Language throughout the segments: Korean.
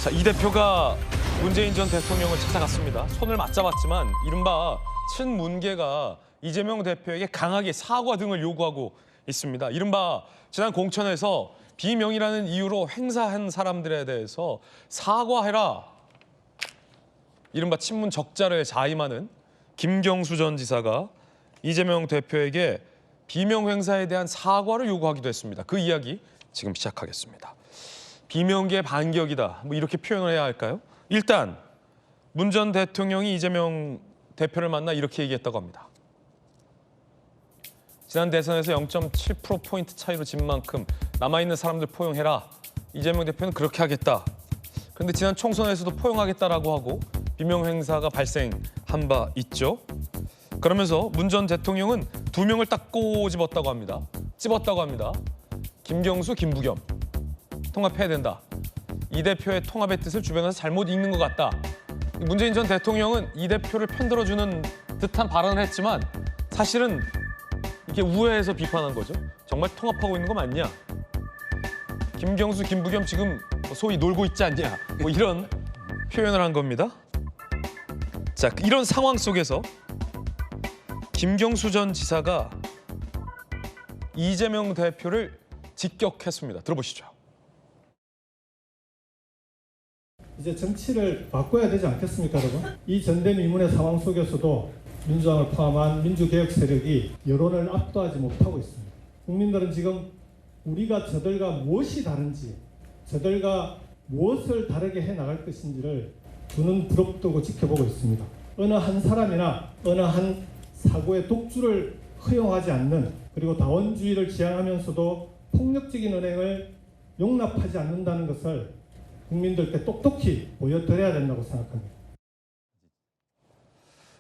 자, 이 대표가 문재인 전 대통령을 찾아갔습니다. 손을 맞잡았지만 이른바 친문계가 이재명 대표에게 강하게 사과 등을 요구하고 있습니다. 이른바 지난 공천에서 비명이라는 이유로 행사한 사람들에 대해서 사과해라. 이른바 친문 적자를 자임하는 김경수 전 지사가 이재명 대표에게 비명 행사에 대한 사과를 요구하기도 했습니다. 그 이야기 지금 시작하겠습니다. 비명계 반격이다. 뭐 이렇게 표현을 해야 할까요? 일단 문 전 대통령이 이재명 대표를 만나 이렇게 얘기했다고 합니다. 지난 대선에서 0.7%포인트 차이로 진 만큼 남아있는 사람들 포용해라. 이재명 대표는 그렇게 하겠다. 그런데 지난 총선에서도 포용하겠다라고 하고 비명 행사가 발생한 바 있죠. 그러면서 문 전 대통령은 두 명을 딱 꼬집었다고 합니다. 찝었다고 합니다. 김경수, 김부겸. 통합해야 된다. 이 대표의 통합의 뜻을 주변에서 잘못 읽는 것 같다. 문재인 전 대통령은 이 대표를 편들어주는 듯한 발언을 했지만 사실은 이게 우회해서 비판한 거죠. 정말 통합하고 있는 거 맞냐? 김경수, 김부겸 지금 소위 놀고 있지 않냐? 뭐 이런 표현을 한 겁니다. 자, 이런 상황 속에서 김경수 전 지사가 이재명 대표를 직격했습니다. 들어보시죠. 이제 정치를 바꿔야 되지 않겠습니까, 여러분? 이 전대미문의 상황 속에서도 민주당을 포함한 민주개혁 세력이 여론을 압도하지 못하고 있습니다. 국민들은 지금 우리가 저들과 무엇이 다른지, 저들과 무엇을 다르게 해나갈 것인지를 두 눈 부릅뜨고 지켜보고 있습니다. 어느 한 사람이나 어느 한 사고의 독주를 허용하지 않는, 그리고 다원주의를 지향하면서도 폭력적인 은행을 용납하지 않는다는 것을 국민들께 똑똑히 보여드려야 된다고 생각합니다.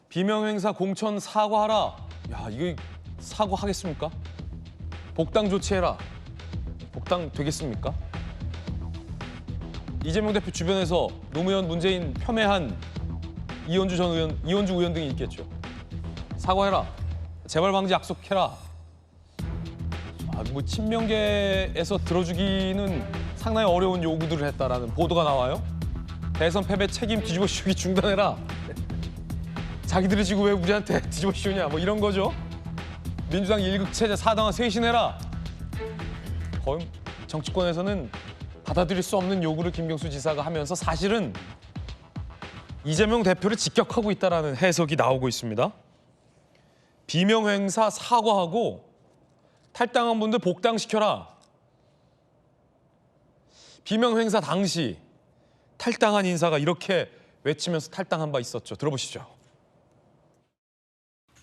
비명 행사 공천 사과하라. 야, 이거 사과하겠습니까? 복당 조치해라. 복당 되겠습니까? 이재명 대표 주변에서 노무현, 문재인 폄훼한 이현주 전 의원, 이현주 의원 등이 있겠죠. 사과해라. 재발 방지 약속해라. 뭐 친명계에서 들어주기는 상당히 어려운 요구들을 했다라는 보도가 나와요. 대선 패배 책임 뒤집어 씌우기 중단해라. 자기들이 지금 왜 우리한테 뒤집어 씌우냐, 뭐 이런 거죠. 민주당 일극체제 사당화 쇄신해라. 거의 정치권에서는 받아들일 수 없는 요구를 김경수 지사가 하면서 사실은 이재명 대표를 직격하고 있다는 해석이 나오고 있습니다. 비명 행사 사과하고 탈당한 분들 복당시켜라. 비명 행사 당시 탈당한 인사가 이렇게 외치면서 탈당한 바 있었죠. 들어보시죠.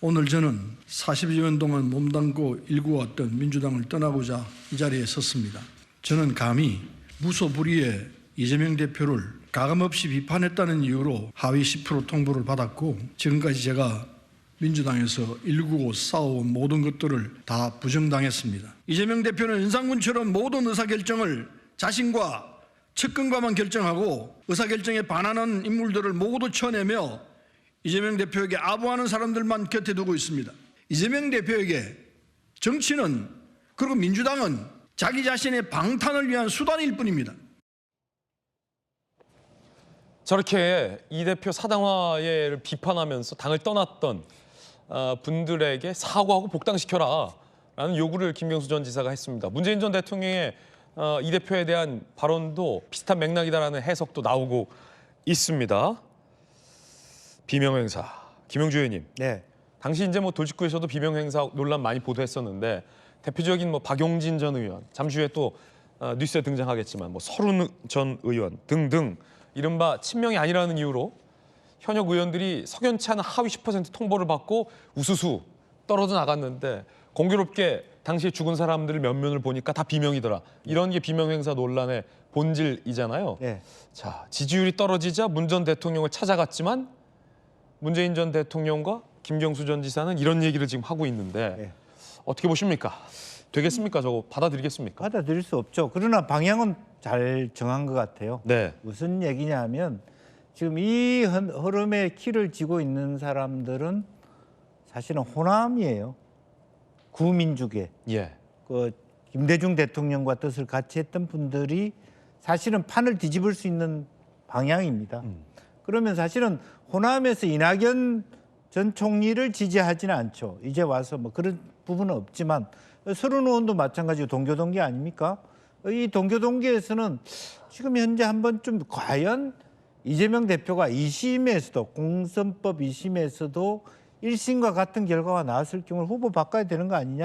오늘 저는 40여 년 동안 몸담고 일구어왔던 민주당을 떠나고자 이 자리에 섰습니다. 저는 감히 무소불위의 이재명 대표를 가감없이 비판했다는 이유로 하위 10% 통보를 받았고, 지금까지 제가 민주당에서 일구고 싸워온 모든 것들을 다 부정당했습니다. 이재명 대표는 윤상군처럼 모든 의사결정을 자신과 측근과만 결정하고 의사결정에 반하는 인물들을 모두 쳐내며 이재명 대표에게 아부하는 사람들만 곁에 두고 있습니다. 이재명 대표에게 정치는, 그리고 민주당은 자기 자신의 방탄을 위한 수단일 뿐입니다. 저렇게 이 대표 사당화를 비판하면서 당을 떠났던 분들에게 사과하고 복당시켜라 라는 요구를 김경수 전 지사가 했습니다. 문재인 전 대통령의 이 대표에 대한 발언도 비슷한 맥락이다라는 해석도 나오고 있습니다. 비명 행사, 김영주 의원님. 네. 당시 이제 뭐 돌직구에서도 비명 행사 논란 많이 보도했었는데 대표적인 뭐 박용진 전 의원, 잠시 후에 또 뉴스에 등장하겠지만 뭐 서른 전 의원 등등 이른바 친명이 아니라는 이유로 현역 의원들이 석연치 않은 하위 10% 통보를 받고 우수수 떨어져 나갔는데 공교롭게 당시에 죽은 사람들 면면을 보니까 다 비명이더라. 이런 게 비명 행사 논란의 본질이잖아요. 네. 자, 지지율이 떨어지자 문 전 대통령을 찾아갔지만 문재인 전 대통령과 김경수 전 지사는 이런 얘기를 지금 하고 있는데 네. 어떻게 보십니까? 되겠습니까? 저거 받아들이겠습니까? 받아들일 수 없죠. 그러나 방향은 잘 정한 것 같아요. 네. 무슨 얘기냐면 지금 이 흐름의 키를 쥐고 있는 사람들은 사실은 호남이에요. 구민주계. 예. 그 김대중 대통령과 뜻을 같이 했던 분들이 사실은 판을 뒤집을 수 있는 방향입니다. 그러면 사실은 호남에서 이낙연 전 총리를 지지하지는 않죠. 이제 와서 뭐 그런 부분은 없지만 서른 의원도 마찬가지고 동교동계 아닙니까? 이 동교동계에서는 지금 현재 한 번쯤 과연 이재명 대표가 2심에서도 공선법 2심에서도 1심과 같은 결과가 나왔을 경우 후보 바꿔야 되는 거 아니냐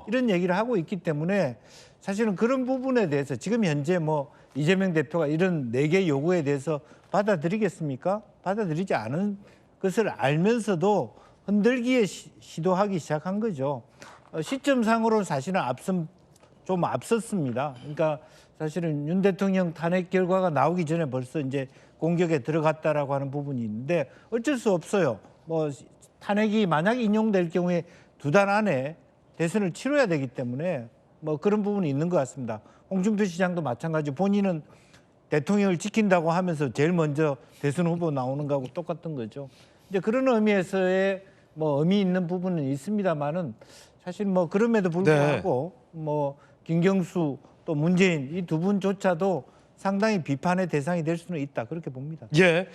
이런 얘기를 하고 있기 때문에 사실은 그런 부분에 대해서 지금 현재 뭐 이재명 대표가 이런 4개 요구에 대해서 받아들이겠습니까? 받아들이지 않은 것을 알면서도 흔들기에 시도하기 시작한 거죠. 시점상으로는 사실은 좀 앞섰습니다. 그러니까 사실은 윤 대통령 탄핵 결과가 나오기 전에 벌써 이제 공격에 들어갔다라고 하는 부분이 있는데 어쩔 수 없어요. 뭐 탄핵이 만약 인용될 경우에 2달 안에 대선을 치러야 되기 때문에 뭐 그런 부분이 있는 것 같습니다. 홍준표 시장도 마찬가지. 본인은 대통령을 지킨다고 하면서 제일 먼저 대선 후보 나오는 거하고 똑같은 거죠. 이제 그런 의미에서의 뭐 의미 있는 부분은 있습니다만은 사실 뭐 그럼에도 불구하고 뭐 김경수 또 문재인 이 2분조차도 상당히 비판의 대상이 될 수는 있다 그렇게 봅니다. 예.